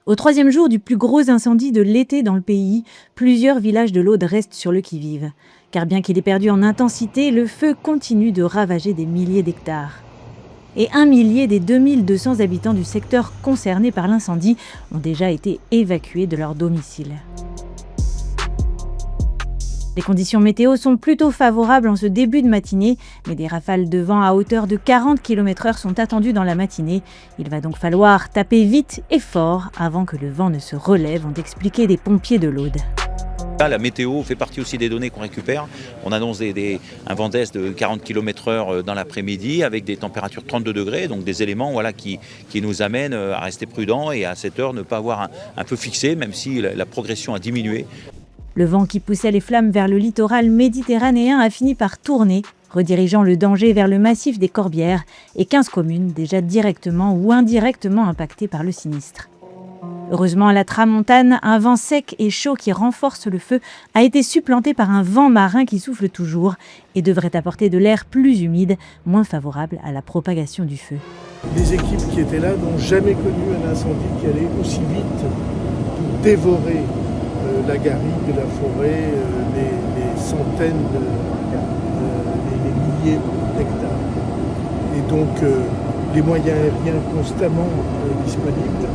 Au troisième jour du plus gros incendie de l'été dans le pays, plusieurs villages de l'Aude restent sur le qui-vive. Car bien qu'il ait perdu en intensité, le feu continue de ravager des milliers d'hectares. Et 1 millier des 2200 habitants du secteur concerné par l'incendie ont déjà été évacués de leur domicile. Les conditions météo sont plutôt favorables en ce début de matinée, mais des rafales de vent à hauteur de 40 km/h sont attendues dans la matinée. Il va donc falloir taper vite et fort avant que le vent ne se relève, ont expliqué des pompiers de l'Aude. La météo fait partie aussi des données qu'on récupère. On annonce un vent d'est de 40 km/h dans l'après-midi avec des températures 32 degrés, donc des éléments qui nous amènent à rester prudents et à cette heure ne pas avoir un peu fixé, même si la progression a diminué. Le vent qui poussait les flammes vers le littoral méditerranéen a fini par tourner, redirigeant le danger vers le massif des Corbières et 15 communes déjà directement ou indirectement impactées par le sinistre. Heureusement, à la tramontane, un vent sec et chaud qui renforce le feu a été supplanté par un vent marin qui souffle toujours et devrait apporter de l'air plus humide, moins favorable à la propagation du feu. Les équipes qui étaient là n'ont jamais connu un incendie qui allait aussi vite pour dévorer la garrigue, la forêt, les centaines, les milliers d'hectares. Et donc les moyens aériens constamment disponibles.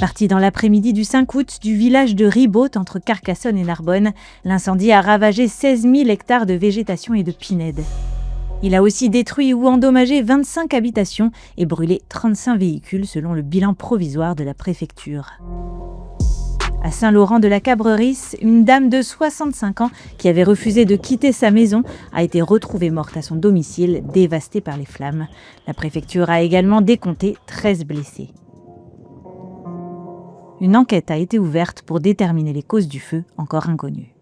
Parti dans l'après-midi du 5 août du village de Ribaute entre Carcassonne et Narbonne, l'incendie a ravagé 16 000 hectares de végétation et de pinèdes. Il a aussi détruit ou endommagé 25 habitations et brûlé 35 véhicules selon le bilan provisoire de la préfecture. À Saint-Laurent-de-la-Cabrerisse, une dame de 65 ans qui avait refusé de quitter sa maison a été retrouvée morte à son domicile, dévastée par les flammes. La préfecture a également décompté 13 blessés. Une enquête a été ouverte pour déterminer les causes du feu, encore inconnues.